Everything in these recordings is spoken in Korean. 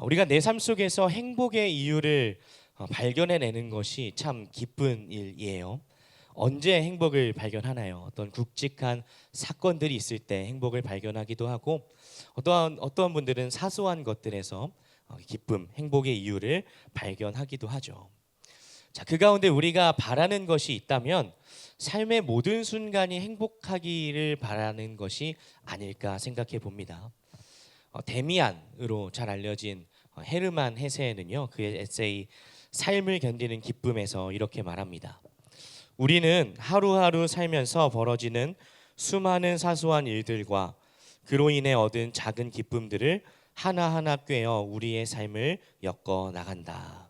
우리가 내 삶 속에서 행복의 이유를 발견해내는 것이 참 기쁜 일이에요. 언제 행복을 발견하나요? 어떤 굵직한 사건들이 있을 때 행복을 발견하기도 하고, 어떠한 분들은 사소한 것들에서 기쁨, 행복의 이유를 발견하기도 하죠. 자, 그 가운데 우리가 바라는 것이 있다면 삶의 모든 순간이 행복하기를 바라는 것이 아닐까 생각해 봅니다. 데미안으로 잘 알려진 헤르만 헤세는요, 그의 에세이 삶을 견디는 기쁨에서 이렇게 말합니다. 우리는 하루하루 살면서 벌어지는 수많은 사소한 일들과 그로 인해 얻은 작은 기쁨들을 하나하나 꿰어 우리의 삶을 엮어 나간다.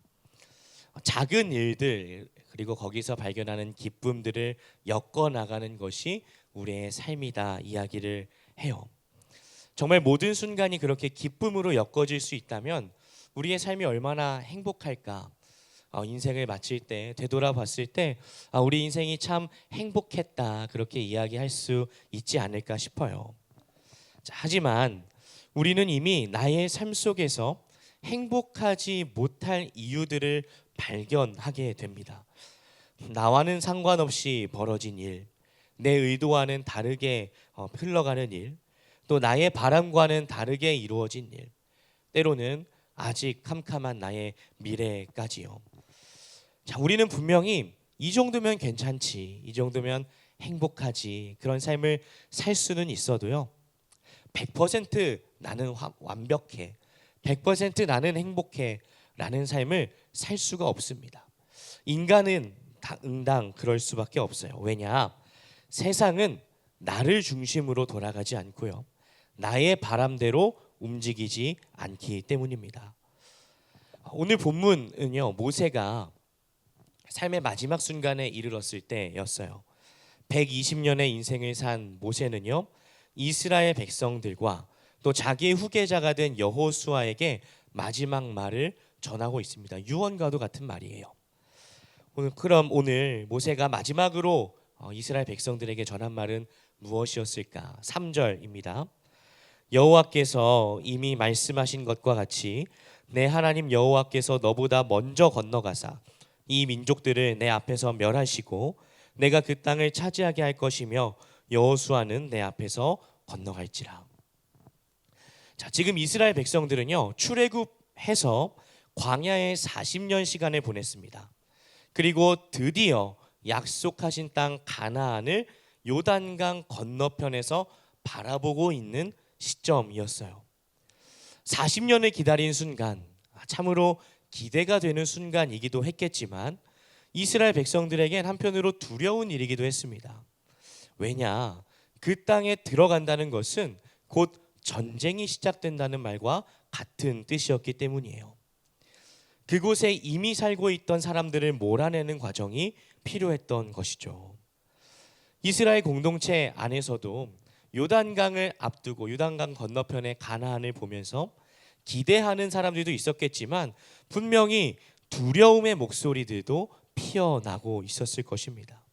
작은 일들 그리고 거기서 발견하는 기쁨들을 엮어 나가는 것이 우리의 삶이다 이야기를 해요. 정말 모든 순간이 그렇게 기쁨으로 엮어질 수 있다면 우리의 삶이 얼마나 행복할까. 인생을 마칠 때 되돌아봤을 때 우리 인생이 참 행복했다 그렇게 이야기할 수 있지 않을까 싶어요. 자, 하지만 우리는 이미 나의 삶 속에서 행복하지 못할 이유들을 발견하게 됩니다. 나와는 상관없이 벌어진 일, 내 의도와는 다르게 흘러가는 일, 또 나의 바람과는 다르게 이루어진 일, 때로는 아직 캄캄한 나의 미래까지요. 자, 우리는 분명히 이 정도면 괜찮지, 이 정도면 행복하지, 그런 삶을 살 수는 있어도요, 100% 나는 완벽해, 100% 나는 행복해 라는 삶을 살 수가 없습니다. 인간은 응당 그럴 수밖에 없어요. 왜냐? 세상은 나를 중심으로 돌아가지 않고요, 나의 바람대로 움직이지 않기 때문입니다. 오늘 본문은요, 모세가 삶의 마지막 순간에 이르렀을 때였어요. 120년의 인생을 산 모세는요, 이스라엘 백성들과 또 자기의 후계자가 된 여호수아에게 마지막 말을 전하고 있습니다. 유언과도 같은 말이에요. 그럼 오늘 모세가 마지막으로 이스라엘 백성들에게 전한 말은 무엇이었을까? 3절입니다. 여호와께서 이미 말씀하신 것과 같이 내 하나님 여호와께서 너보다 먼저 건너가사 이 민족들을 내 앞에서 멸하시고 내가 그 땅을 차지하게 할 것이며 여호수아는 내 앞에서 건너갈지라. 자, 지금 이스라엘 백성들은요, 출애굽해서 광야에 40년 시간을 보냈습니다. 그리고 드디어 약속하신 땅 가나안을 요단강 건너편에서 바라보고 있는 시점이었어요. 40년을 기다린 순간, 참으로 기대가 되는 순간이기도 했겠지만 이스라엘 백성들에겐 한편으로 두려운 일이기도 했습니다. 왜냐? 그 땅에 들어간다는 것은 곧 전쟁이 시작된다는 말과 같은 뜻이었기 때문이에요. 그곳에 이미 살고 있던 사람들을 몰아내는 과정이 필요했던 것이죠. 이스라엘 공동체 안에서도 요단강을 앞두고 요단강 건너편의 가나안을 보면서 기대하는 사람들도 있었겠지만 분명히 두려움의 목소리들도 피어나고 있었을 것입니다.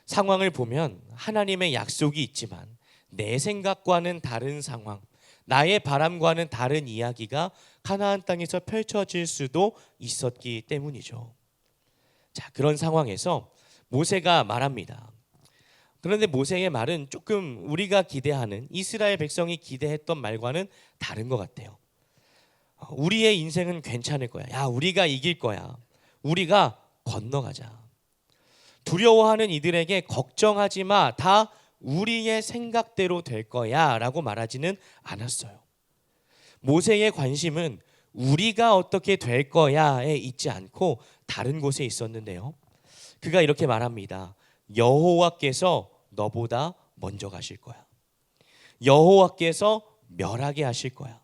상황을 보면 하나님의 약속이 있지만 내 생각과는 다른 상황, 나의 바람과는 다른 이야기가 가나안 땅에서 펼쳐질 수도 있었기 때문이죠. 자, 그런 상황에서 모세가 말합니다. 그런데 모세의 말은 조금 우리가 기대하는, 이스라엘 백성이 기대했던 말과는 다른 것 같아요. 우리의 인생은 괜찮을 거야. 야, 우리가 이길 거야. 우리가 건너가자. 두려워하는 이들에게 걱정하지 마. 다 우리의 생각대로 될 거야 라고 말하지는 않았어요. 모세의 관심은 우리가 어떻게 될 거야에 있지 않고 다른 곳에 있었는데요, 그가 이렇게 말합니다. 여호와께서 너보다 먼저 가실 거야. 여호와께서 멸하게 하실 거야.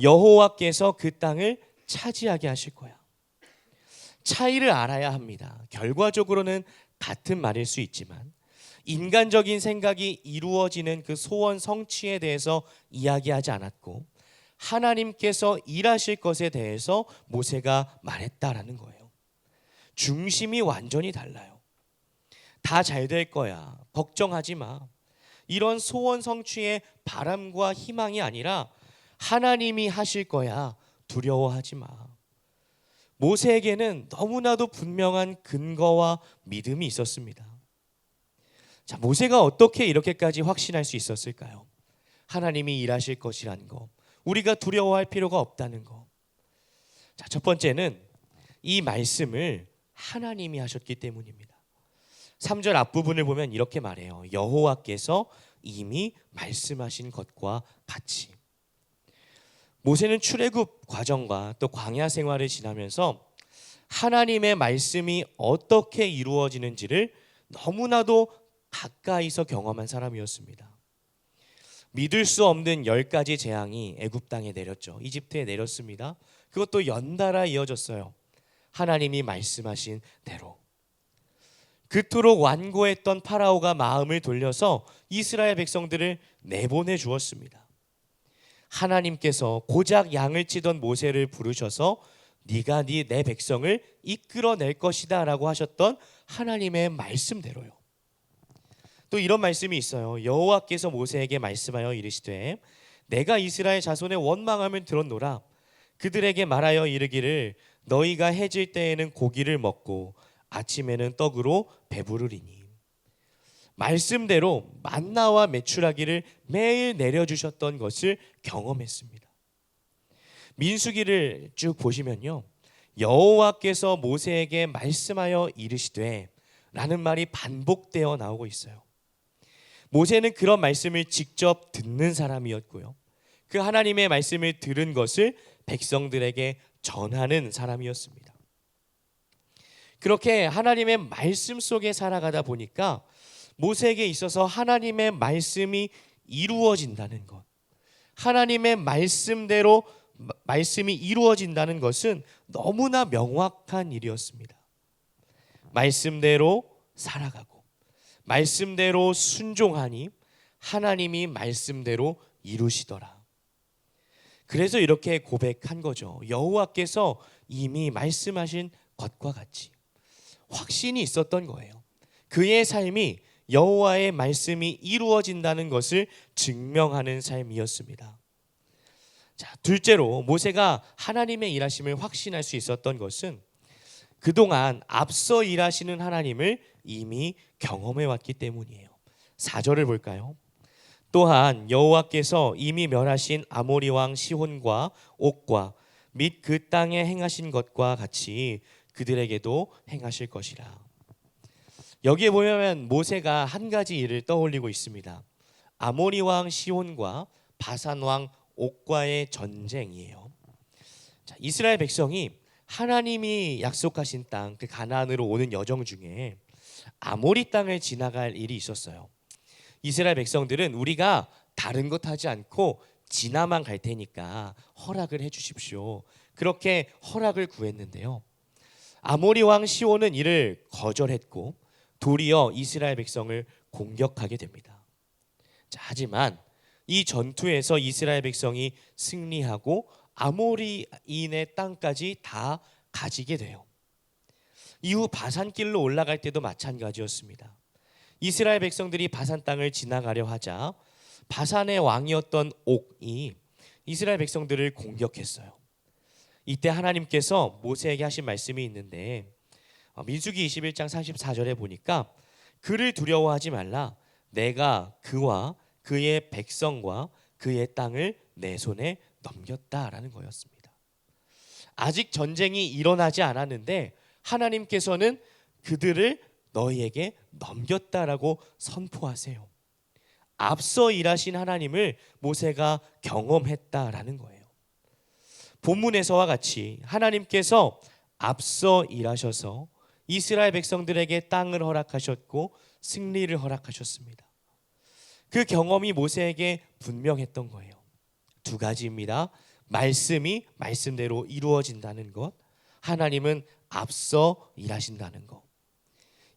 여호와께서 그 땅을 차지하게 하실 거야. 차이를 알아야 합니다. 결과적으로는 같은 말일 수 있지만 인간적인 생각이 이루어지는 그 소원 성취에 대해서 이야기하지 않았고 하나님께서 일하실 것에 대해서 모세가 말했다라는 거예요. 중심이 완전히 달라요. 다 잘 될 거야. 걱정하지 마. 이런 소원 성취의 바람과 희망이 아니라 하나님이 하실 거야. 두려워하지 마. 모세에게는 너무나도 분명한 근거와 믿음이 있었습니다. 자, 모세가 어떻게 이렇게까지 확신할 수 있었을까요? 하나님이 일하실 것이라는 거, 우리가 두려워할 필요가 없다는 거. 자, 첫 번째는 이 말씀을 하나님이 하셨기 때문입니다. 3절 앞부분을 보면 이렇게 말해요. 여호와께서 이미 말씀하신 것과 같이. 모세는 출애굽 과정과 또 광야 생활을 지나면서 하나님의 말씀이 어떻게 이루어지는지를 너무나도 가까이서 경험한 사람이었습니다. 믿을 수 없는 10가지 재앙이 애굽 땅에 내렸죠. 이집트에 내렸습니다. 그것도 연달아 이어졌어요. 하나님이 말씀하신 대로. 그토록 완고했던 파라오가 마음을 돌려서 이스라엘 백성들을 내보내 주었습니다. 하나님께서 고작 양을 치던 모세를 부르셔서 네가 내 백성을 이끌어낼 것이다 라고 하셨던 하나님의 말씀대로요. 또 이런 말씀이 있어요. 여호와께서 모세에게 말씀하여 이르시되 내가 이스라엘 자손의 원망함을 들었노라. 그들에게 말하여 이르기를 너희가 해질 때에는 고기를 먹고 아침에는 떡으로 배부르리니. 말씀대로 만나와 메추라기를 매일 내려주셨던 것을 경험했습니다. 민수기를 쭉 보시면요, 여호와께서 모세에게 말씀하여 이르시되 라는 말이 반복되어 나오고 있어요. 모세는 그런 말씀을 직접 듣는 사람이었고요, 그 하나님의 말씀을 들은 것을 백성들에게 전하는 사람이었습니다. 그렇게 하나님의 말씀 속에 살아가다 보니까 모세에게 있어서 하나님의 말씀이 이루어진다는 것, 하나님의 말씀대로 말씀이 이루어진다는 것은 너무나 명확한 일이었습니다. 말씀대로 살아가고 말씀대로 순종하니 하나님이 말씀대로 이루시더라. 그래서 이렇게 고백한 거죠. 여호와께서 이미 말씀하신 것과 같이. 확신이 있었던 거예요. 그의 삶이 여호와의 말씀이 이루어진다는 것을 증명하는 삶이었습니다. 자, 둘째로 모세가 하나님의 일하심을 확신할 수 있었던 것은 그동안 앞서 일하시는 하나님을 이미 경험해 왔기 때문이에요. 4절을 볼까요? 또한 여호와께서 이미 멸하신 아모리 왕 시혼과 옥과 및 그 땅에 행하신 것과 같이 그들에게도 행하실 것이라. 여기에 보면 모세가 한 가지 일을 떠올리고 있습니다. 아모리 왕 시혼과 바산 왕 옥과의 전쟁이에요. 자, 이스라엘 백성이 하나님이 약속하신 땅, 그 가나안으로 오는 여정 중에 아모리 땅을 지나갈 일이 있었어요. 이스라엘 백성들은 우리가 다른 것 하지 않고 지나만 갈 테니까 허락을 해 주십시오. 그렇게 허락을 구했는데요, 아모리 왕 시온은 이를 거절했고 도리어 이스라엘 백성을 공격하게 됩니다. 자, 하지만 이 전투에서 이스라엘 백성이 승리하고 아모리인의 땅까지 다 가지게 돼요. 이후 바산길로 올라갈 때도 마찬가지였습니다. 이스라엘 백성들이 바산 땅을 지나가려 하자 바산의 왕이었던 옥이 이스라엘 백성들을 공격했어요. 이때 하나님께서 모세에게 하신 말씀이 있는데 민수기 21장 44절에 보니까 그를 두려워하지 말라. 내가 그와 그의 백성과 그의 땅을 내 손에 넘겼다라는 거였습니다. 아직 전쟁이 일어나지 않았는데 하나님께서는 그들을 너희에게 넘겼다라고 선포하세요. 앞서 일하신 하나님을 모세가 경험했다라는 거예요. 본문에서와 같이 하나님께서 앞서 일하셔서 이스라엘 백성들에게 땅을 허락하셨고 승리를 허락하셨습니다. 그 경험이 모세에게 분명했던 거예요. 두 가지입니다. 말씀이 말씀대로 이루어진다는 것, 하나님은 앞서 일하신다는 것.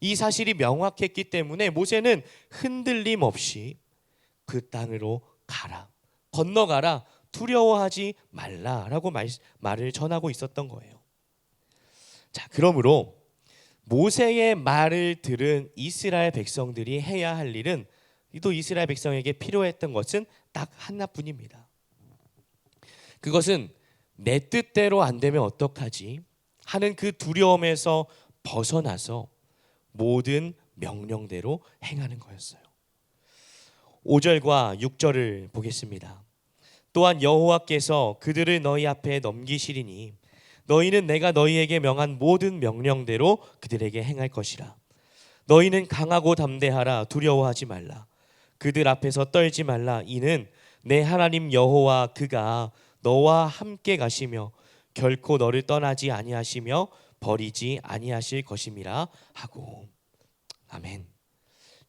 이 사실이 명확했기 때문에 모세는 흔들림 없이 그 땅으로 가라, 건너가라, 두려워하지 말라라고 말을 전하고 있었던 거예요. 자, 그러므로 모세의 말을 들은 이스라엘 백성들이 해야 할 일은, 또 이스라엘 백성에게 필요했던 것은 딱 하나뿐입니다. 그것은 내 뜻대로 안 되면 어떡하지 하는 그 두려움에서 벗어나서 모든 명령대로 행하는 거였어요. 5절과 6절을 보겠습니다. 또한 여호와께서 그들을 너희 앞에 넘기시리니 너희는 내가 너희에게 명한 모든 명령대로 그들에게 행할 것이라. 너희는 강하고 담대하라. 두려워하지 말라. 그들 앞에서 떨지 말라. 이는 내 하나님 여호와 그가 너와 함께 가시며 결코 너를 떠나지 아니하시며 버리지 아니하실 것임이라 하고. 아멘.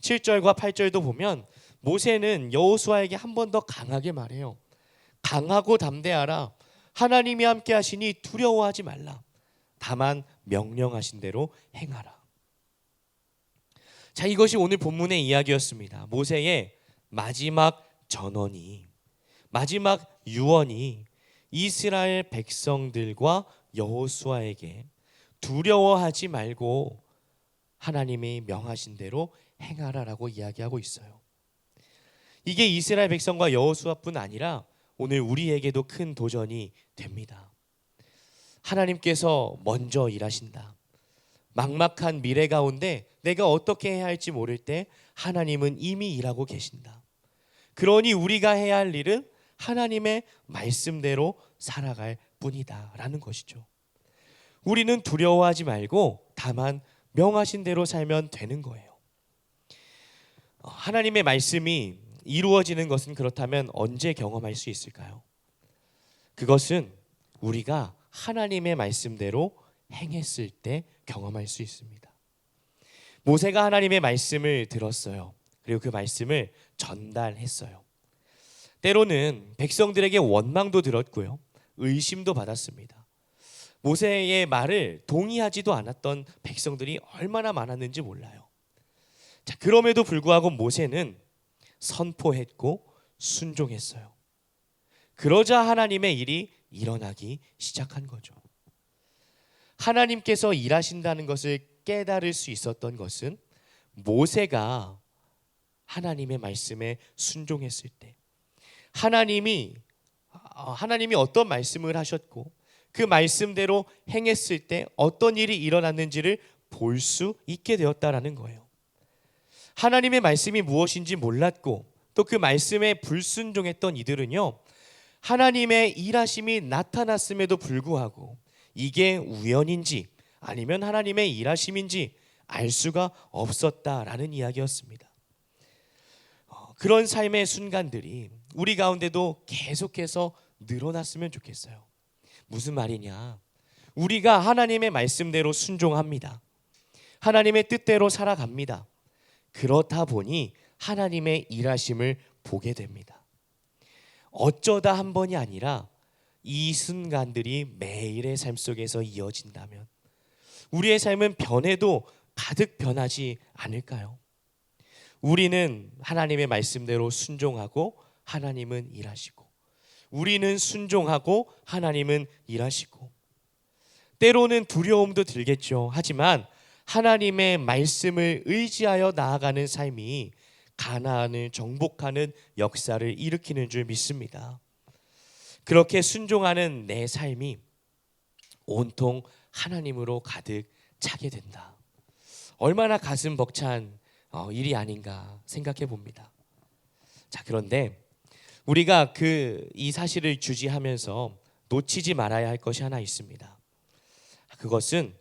7절과 8절도 보면 모세는 여호수아에게 한 번 더 강하게 말해요. 강하고 담대하라. 하나님이 함께 하시니 두려워하지 말라. 다만 명령하신 대로 행하라. 자, 이것이 오늘 본문의 이야기였습니다. 모세의 마지막 전언이, 마지막 유언이 이스라엘 백성들과 여호수아에게 두려워하지 말고 하나님이 명하신 대로 행하라라고 이야기하고 있어요. 이게 이스라엘 백성과 여호수아뿐 아니라 오늘 우리에게도 큰 도전이 됩니다. 하나님께서 먼저 일하신다. 막막한 미래 가운데 내가 어떻게 해야 할지 모를 때 하나님은 이미 일하고 계신다. 그러니 우리가 해야 할 일은 하나님의 말씀대로 살아갈 뿐이다 라는 것이죠. 우리는 두려워하지 말고 다만 명하신 대로 살면 되는 거예요. 하나님의 말씀이 이루어지는 것은 그렇다면 언제 경험할 수 있을까요? 그것은 우리가 하나님의 말씀대로 행했을 때 경험할 수 있습니다. 모세가 하나님의 말씀을 들었어요. 그리고 그 말씀을 전달했어요. 때로는 백성들에게 원망도 들었고요, 의심도 받았습니다. 모세의 말을 동의하지도 않았던 백성들이 얼마나 많았는지 몰라요. 자, 그럼에도 불구하고 모세는 선포했고 순종했어요. 그러자 하나님의 일이 일어나기 시작한 거죠. 하나님께서 일하신다는 것을 깨달을 수 있었던 것은 모세가 하나님의 말씀에 순종했을 때, 하나님이 어떤 말씀을 하셨고 그 말씀대로 행했을 때 어떤 일이 일어났는지를 볼 수 있게 되었다라는 거예요. 하나님의 말씀이 무엇인지 몰랐고 또 그 말씀에 불순종했던 이들은요, 하나님의 일하심이 나타났음에도 불구하고 이게 우연인지 아니면 하나님의 일하심인지 알 수가 없었다라는 이야기였습니다. 그런 삶의 순간들이 우리 가운데도 계속해서 늘어났으면 좋겠어요. 무슨 말이냐? 우리가 하나님의 말씀대로 순종합니다. 하나님의 뜻대로 살아갑니다. 그렇다 보니 하나님의 일하심을 보게 됩니다. 어쩌다 한 번이 아니라 이 순간들이 매일의 삶 속에서 이어진다면 우리의 삶은 변해도 가득 변하지 않을까요? 우리는 하나님의 말씀대로 순종하고 하나님은 일하시고, 우리는 순종하고 하나님은 일하시고, 때로는 두려움도 들겠죠. 하지만 하나님의 말씀을 의지하여 나아가는 삶이 가나안을 정복하는 역사를 일으키는 줄 믿습니다. 그렇게 순종하는 내 삶이 온통 하나님으로 가득 차게 된다. 얼마나 가슴 벅찬 일이 아닌가 생각해 봅니다. 자, 그런데 우리가 이 사실을 주지하면서 놓치지 말아야 할 것이 하나 있습니다. 그것은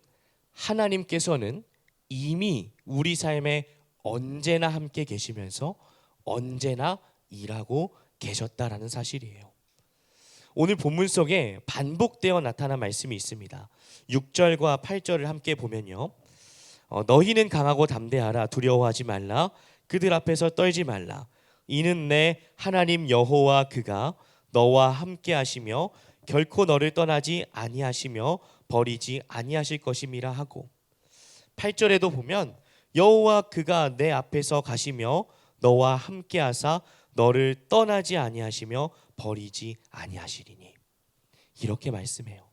하나님께서는 이미 우리 삶에 언제나 함께 계시면서 언제나 일하고 계셨다라는 사실이에요. 오늘 본문 속에 반복되어 나타난 말씀이 있습니다. 6절과 8절을 함께 보면요, 너희는 강하고 담대하라. 두려워하지 말라. 그들 앞에서 떨지 말라. 이는 내 하나님 여호와 그가 너와 함께 하시며 결코 너를 떠나지 아니하시며 버리지 아니하실 것임이라 하고, 8절에도 보면 여호와 그가 내 앞에서 가시며 너와 함께 하사 너를 떠나지 아니하시며 버리지 아니하시리니, 이렇게 말씀해요.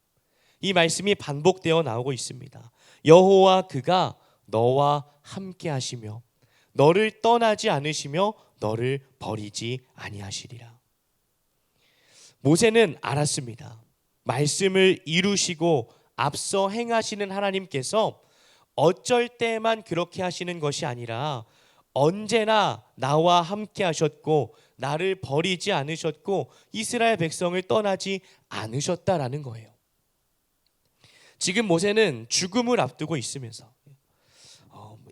이 말씀이 반복되어 나오고 있습니다. 여호와 그가 너와 함께 하시며 너를 떠나지 않으시며 너를 버리지 아니하시리라. 모세는 알았습니다. 말씀을 이루시고 앞서 행하시는 하나님께서 어쩔 때만 그렇게 하시는 것이 아니라 언제나 나와 함께 하셨고 나를 버리지 않으셨고 이스라엘 백성을 떠나지 않으셨다라는 거예요. 지금 모세는 죽음을 앞두고 있으면서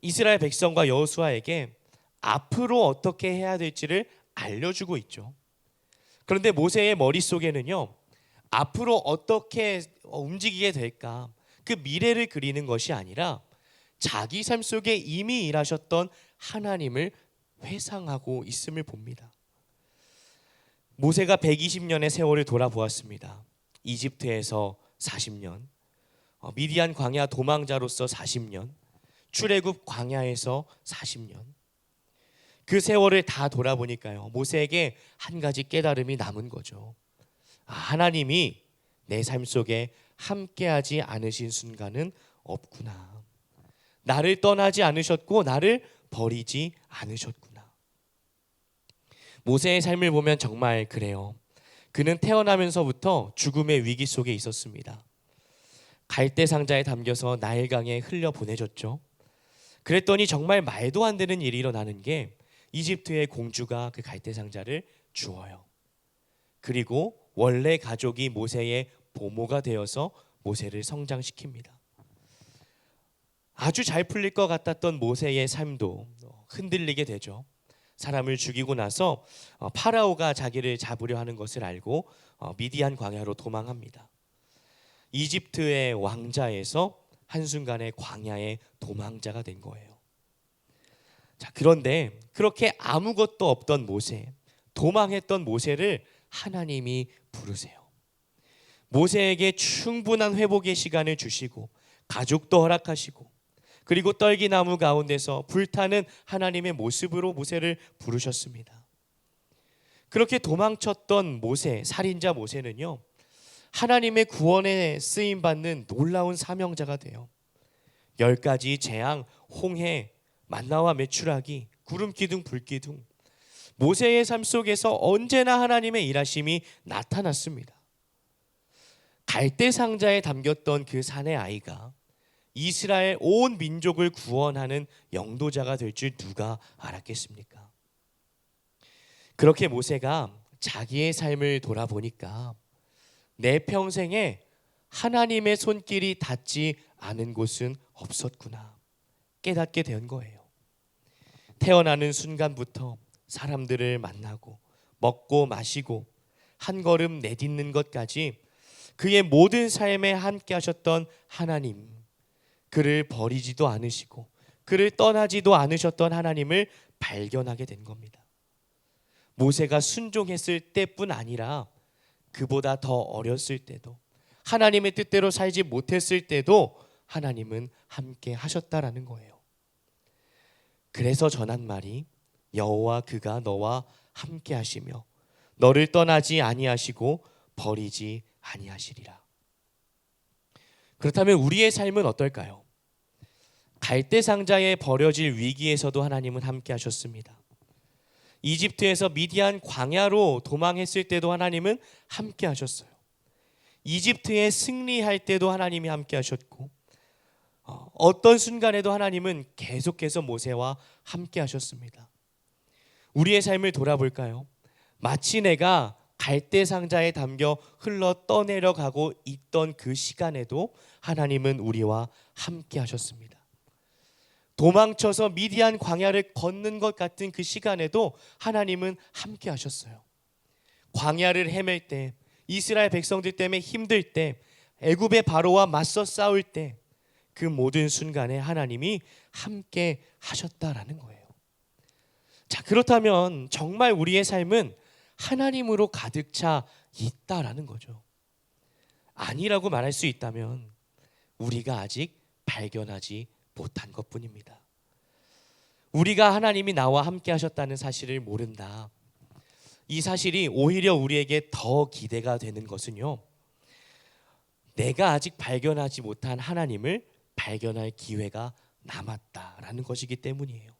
이스라엘 백성과 여호수아에게 앞으로 어떻게 해야 될지를 알려주고 있죠. 그런데 모세의 머릿속에는요, 앞으로 어떻게 움직이게 될까, 그 미래를 그리는 것이 아니라 자기 삶 속에 이미 일하셨던 하나님을 회상하고 있음을 봅니다. 모세가 120년의 세월을 돌아보았습니다. 이집트에서 40년, 미디안 광야 도망자로서 40년, 출애굽 광야에서 40년. 그 세월을 다 돌아보니까요, 모세에게 한 가지 깨달음이 남은 거죠. 하나님이 내 삶 속에 함께하지 않으신 순간은 없구나. 나를 떠나지 않으셨고 나를 버리지 않으셨구나. 모세의 삶을 보면 정말 그래요. 그는 태어나면서부터 죽음의 위기 속에 있었습니다. 갈대 상자에 담겨서 나일강에 흘려 보내졌죠. 그랬더니 정말 말도 안 되는 일이 일어나는 게 이집트의 공주가 그 갈대 상자를 주어요. 그리고 원래 가족이 모세의 보모가 되어서 모세를 성장시킵니다. 아주 잘 풀릴 것 같았던 모세의 삶도 흔들리게 되죠. 사람을 죽이고 나서 파라오가 자기를 잡으려 하는 것을 알고 미디안 광야로 도망합니다. 이집트의 왕자에서 한순간에 광야의 도망자가 된 거예요. 자, 그런데 그렇게 아무것도 없던 모세, 도망했던 모세를 하나님이 부르세요. 모세에게 충분한 회복의 시간을 주시고 가족도 허락하시고 그리고 떨기나무 가운데서 불타는 하나님의 모습으로 모세를 부르셨습니다. 그렇게 도망쳤던 모세, 살인자 모세는요, 하나님의 구원에 쓰임받는 놀라운 사명자가 돼요. 10가지 재앙, 홍해, 만나와 메추라기, 구름기둥, 불기둥, 모세의 삶 속에서 언제나 하나님의 일하심이 나타났습니다. 갈대 상자에 담겼던 그 산의 아이가 이스라엘 온 민족을 구원하는 영도자가 될 줄 누가 알았겠습니까? 그렇게 모세가 자기의 삶을 돌아보니까 내 평생에 하나님의 손길이 닿지 않은 곳은 없었구나 깨닫게 된 거예요. 태어나는 순간부터 사람들을 만나고 먹고 마시고 한 걸음 내딛는 것까지 그의 모든 삶에 함께 하셨던 하나님, 그를 버리지도 않으시고 그를 떠나지도 않으셨던 하나님을 발견하게 된 겁니다. 모세가 순종했을 때뿐 아니라 그보다 더 어렸을 때도, 하나님의 뜻대로 살지 못했을 때도 하나님은 함께 하셨다라는 거예요. 그래서 전한 말이 여호와 그가 너와 함께 하시며 너를 떠나지 아니하시고 버리지 아니하시리라. 그렇다면 우리의 삶은 어떨까요? 갈대 상자에 버려질 위기에서도 하나님은 함께 하셨습니다. 이집트에서 미디안 광야로 도망했을 때도 하나님은 함께 하셨어요. 이집트에 승리할 때도 하나님이 함께 하셨고 어떤 순간에도 하나님은 계속해서 모세와 함께 하셨습니다. 우리의 삶을 돌아볼까요? 마치 내가 갈대 상자에 담겨 흘러 떠내려가고 있던 그 시간에도 하나님은 우리와 함께 하셨습니다. 도망쳐서 미디안 광야를 걷는 것 같은 그 시간에도 하나님은 함께 하셨어요. 광야를 헤맬 때, 이스라엘 백성들 때문에 힘들 때, 애굽의 바로와 맞서 싸울 때, 그 모든 순간에 하나님이 함께 하셨다라는 거예요. 자, 그렇다면 정말 우리의 삶은 하나님으로 가득 차 있다라는 거죠. 아니라고 말할 수 있다면 우리가 아직 발견하지 못한 것뿐입니다. 우리가 하나님이 나와 함께 하셨다는 사실을 모른다. 이 사실이 오히려 우리에게 더 기대가 되는 것은요, 내가 아직 발견하지 못한 하나님을 발견할 기회가 남았다라는 것이기 때문이에요.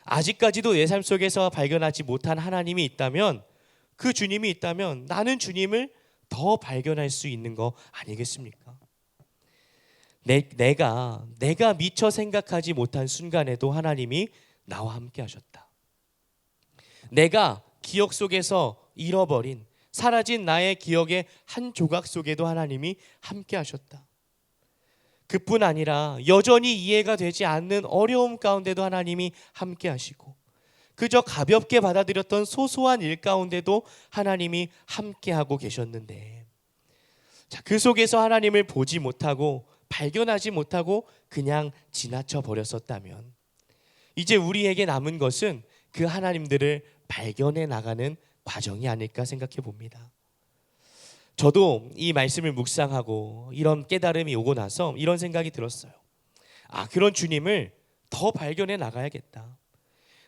아직까지도 내 삶 속에서 발견하지 못한 하나님이 있다면, 그 주님이 있다면 나는 주님을 더 발견할 수 있는 거 아니겠습니까? 내가 미처 생각하지 못한 순간에도 하나님이 나와 함께 하셨다. 내가 기억 속에서 잃어버린 사라진 나의 기억의 한 조각 속에도 하나님이 함께 하셨다. 그뿐 아니라 여전히 이해가 되지 않는 어려움 가운데도 하나님이 함께 하시고, 그저 가볍게 받아들였던 소소한 일 가운데도 하나님이 함께 하고 계셨는데, 자, 그 속에서 하나님을 보지 못하고 발견하지 못하고 그냥 지나쳐 버렸었다면, 이제 우리에게 남은 것은 그 하나님들을 발견해 나가는 과정이 아닐까 생각해 봅니다. 저도 이 말씀을 묵상하고 이런 깨달음이 오고 나서 이런 생각이 들었어요. 그런 주님을 더 발견해 나가야겠다.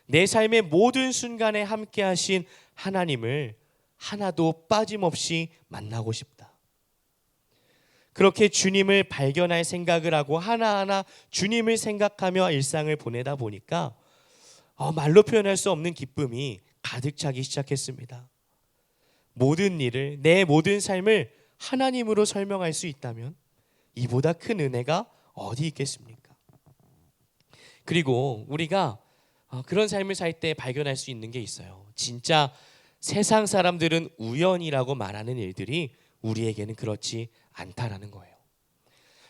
내 삶의 모든 순간에 함께 하신 하나님을 하나도 빠짐없이 만나고 싶다. 그렇게 주님을 발견할 생각을 하고 하나하나 주님을 생각하며 일상을 보내다 보니까 말로 표현할 수 없는 기쁨이 가득 차기 시작했습니다. 모든 일을, 내 모든 삶을 하나님으로 설명할 수 있다면 이보다 큰 은혜가 어디 있겠습니까? 그리고 우리가 그런 삶을 살 때 발견할 수 있는 게 있어요. 진짜 세상 사람들은 우연이라고 말하는 일들이 우리에게는 그렇지 않다라는 거예요.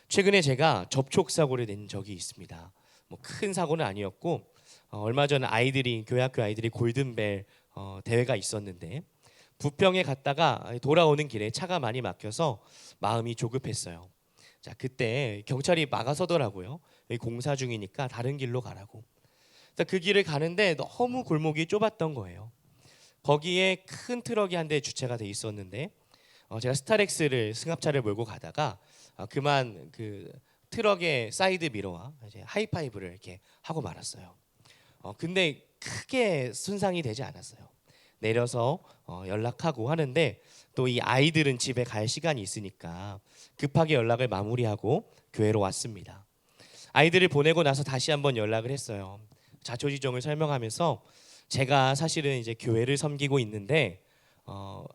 최근에 제가 접촉사고를 낸 적이 있습니다. 큰 사고는 아니었고, 얼마 전 교회학교 아이들이 골든벨 대회가 있었는데, 부평에 갔다가 돌아오는 길에 차가 많이 막혀서 마음이 조급했어요. 자, 그때 경찰이 막아서더라고요. 공사 중이니까 다른 길로 가라고. 그 길을 가는데 너무 골목이 좁았던 거예요. 거기에 큰 트럭이 한 대 주차가 돼 있었는데, 제가 스타렉스를 승합차를 몰고 가다가 그만 그 트럭의 사이드 미러와 이제 하이파이브를 이렇게 하고 말았어요. 근데 크게 손상이 되지 않았어요. 내려서 연락하고 하는데, 또 이 아이들은 집에 갈 시간이 있으니까 급하게 연락을 마무리하고 교회로 왔습니다. 아이들을 보내고 나서 다시 한번 연락을 했어요. 자초지종을 설명하면서 제가 사실은 이제 교회를 섬기고 있는데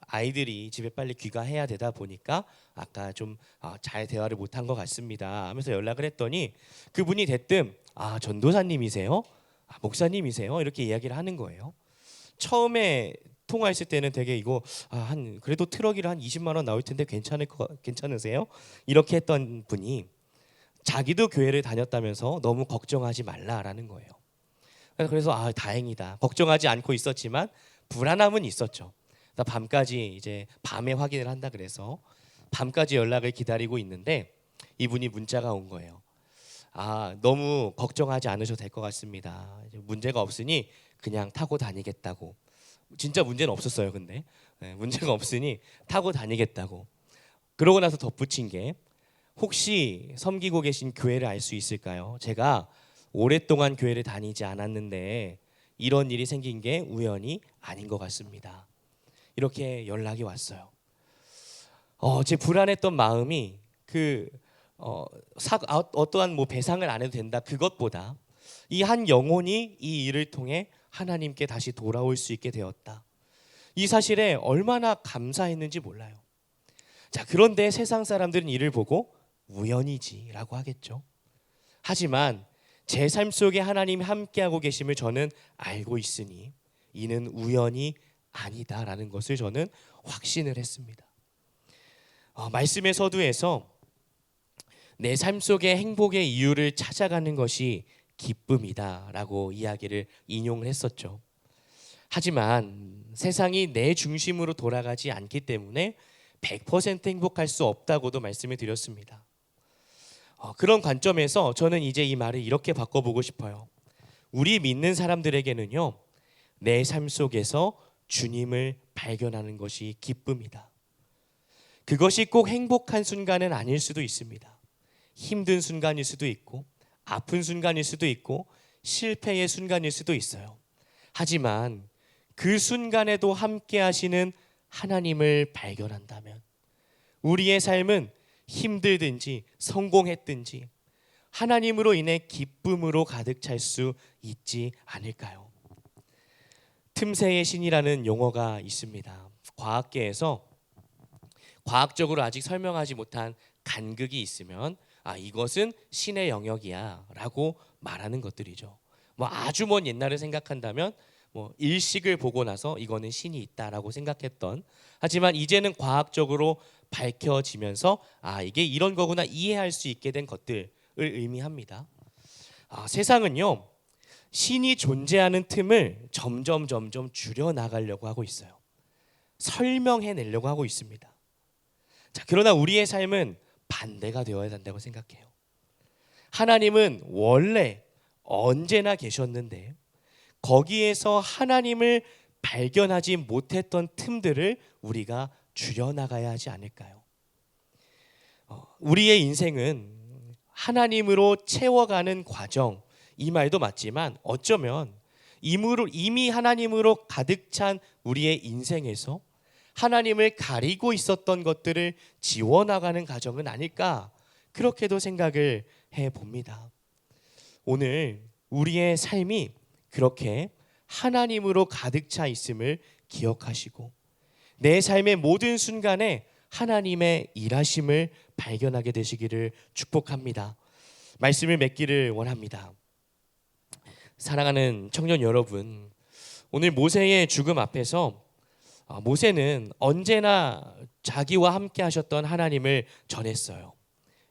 아이들이 집에 빨리 귀가해야 되다 보니까 아까 좀 잘 대화를 못한 것 같습니다 하면서 연락을 했더니, 그분이 대뜸 전도사님이세요? 목사님이세요? 이렇게 이야기를 하는 거예요. 처음에 통화했을 때는 되게 이거 그래도 트럭이라 한 20만 원 나올 텐데 괜찮으세요? 이렇게 했던 분이 자기도 교회를 다녔다면서 너무 걱정하지 말라라는 거예요. 그래서 다행이다. 걱정하지 않고 있었지만 불안함은 있었죠. 밤까지 이제 밤에 확인을 한다 그래서 밤까지 연락을 기다리고 있는데 이분이 문자가 온 거예요. 너무 걱정하지 않으셔도 될 것 같습니다. 문제가 없으니 그냥 타고 다니겠다고. 진짜 문제는 없었어요. 근데 문제가 없으니 타고 다니겠다고. 그러고 나서 덧붙인 게, 혹시 섬기고 계신 교회를 알 수 있을까요? 제가 오랫동안 교회를 다니지 않았는데 이런 일이 생긴 게 우연이 아닌 것 같습니다. 이렇게 연락이 왔어요. 제 불안했던 마음이 어떠한 배상을 안 해도 된다 그것보다 이 한 영혼이 이 일을 통해 하나님께 다시 돌아올 수 있게 되었다. 이 사실에 얼마나 감사했는지 몰라요. 자, 그런데 세상 사람들은 이를 보고 우연이지라고 하겠죠. 하지만 제 삶 속에 하나님이 함께하고 계심을 저는 알고 있으니 이는 우연이 아니다라는 것을 저는 확신을 했습니다. 말씀의 서두에서 내 삶 속의 행복의 이유를 찾아가는 것이 기쁨이다라고 이야기를 인용을 했었죠. 하지만 세상이 내 중심으로 돌아가지 않기 때문에 100% 행복할 수 없다고도 말씀을 드렸습니다. 그런 관점에서 저는 이제 이 말을 이렇게 바꿔보고 싶어요. 우리 믿는 사람들에게는요, 내 삶 속에서 주님을 발견하는 것이 기쁨이다. 그것이 꼭 행복한 순간은 아닐 수도 있습니다. 힘든 순간일 수도 있고, 아픈 순간일 수도 있고, 실패의 순간일 수도 있어요. 하지만 그 순간에도 함께 하시는 하나님을 발견한다면 우리의 삶은 힘들든지 성공했든지 하나님으로 인해 기쁨으로 가득 찰 수 있지 않을까요? 틈새의 신이라는 용어가 있습니다. 과학계에서 과학적으로 아직 설명하지 못한 간극이 있으면 이것은 신의 영역이야라고 말하는 것들이죠. 아주 먼 옛날을 생각한다면 일식을 보고 나서 이거는 신이 있다라고 생각했던, 하지만 이제는 과학적으로 밝혀지면서 이게 이런 거구나 이해할 수 있게 된 것들을 의미합니다. 세상은요, 신이 존재하는 틈을 점점 줄여 나가려고 하고 있어요. 설명해 내려고 하고 있습니다. 자, 그러나 우리의 삶은 반대가 되어야 된다고 생각해요. 하나님은 원래 언제나 계셨는데 거기에서 하나님을 발견하지 못했던 틈들을 우리가 줄여나가야 하지 않을까요? 우리의 인생은 하나님으로 채워가는 과정, 이 말도 맞지만 어쩌면 이미 하나님으로 가득 찬 우리의 인생에서 하나님을 가리고 있었던 것들을 지워나가는 과정은 아닐까, 그렇게도 생각을 해봅니다. 오늘 우리의 삶이 그렇게 하나님으로 가득 차 있음을 기억하시고 내 삶의 모든 순간에 하나님의 일하심을 발견하게 되시기를 축복합니다. 말씀을 맺기를 원합니다. 사랑하는 청년 여러분, 오늘 모세의 죽음 앞에서 모세는 언제나 자기와 함께 하셨던 하나님을 전했어요.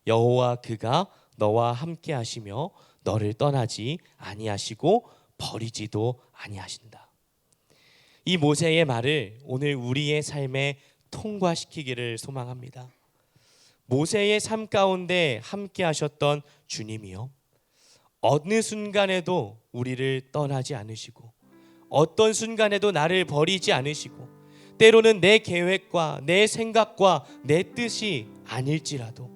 여호와 그가 너와 함께 하시며 너를 떠나지 아니하시고 버리지도 아니하신다. 이 모세의 말을 오늘 우리의 삶에 통과시키기를 소망합니다. 모세의 삶 가운데 함께 하셨던 주님이요, 어느 순간에도 우리를 떠나지 않으시고 어떤 순간에도 나를 버리지 않으시고 때로는 내 계획과 내 생각과 내 뜻이 아닐지라도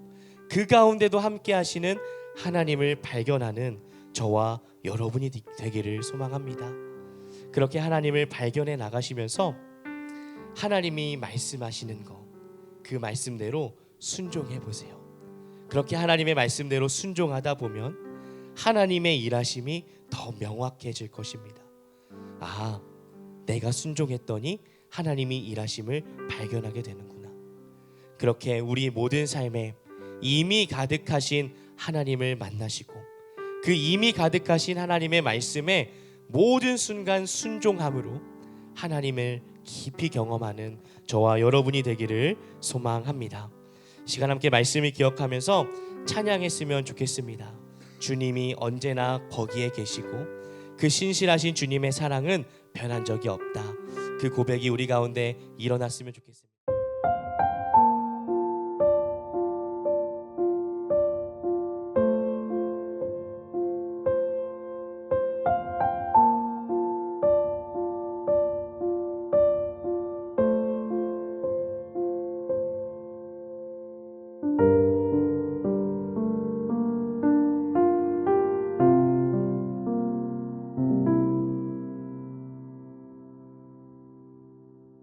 그 가운데도 함께 하시는 하나님을 발견하는 저와 여러분이 되기를 소망합니다. 그렇게 하나님을 발견해 나가시면서 하나님이 말씀하시는 거, 그 말씀대로 순종해 보세요. 그렇게 하나님의 말씀대로 순종하다 보면 하나님의 일하심이 더 명확해질 것입니다. 내가 순종했더니 하나님이 일하심을 발견하게 되는구나. 그렇게 우리 모든 삶에 이미 가득하신 하나님을 만나시고 그 이미 가득하신 하나님의 말씀에 모든 순간 순종함으로 하나님을 깊이 경험하는 저와 여러분이 되기를 소망합니다. 시간 함께 말씀을 기억하면서 찬양했으면 좋겠습니다. 주님이 언제나 거기에 계시고 그 신실하신 주님의 사랑은 변한 적이 없다. 그 고백이 우리 가운데 일어났으면 좋겠습니다.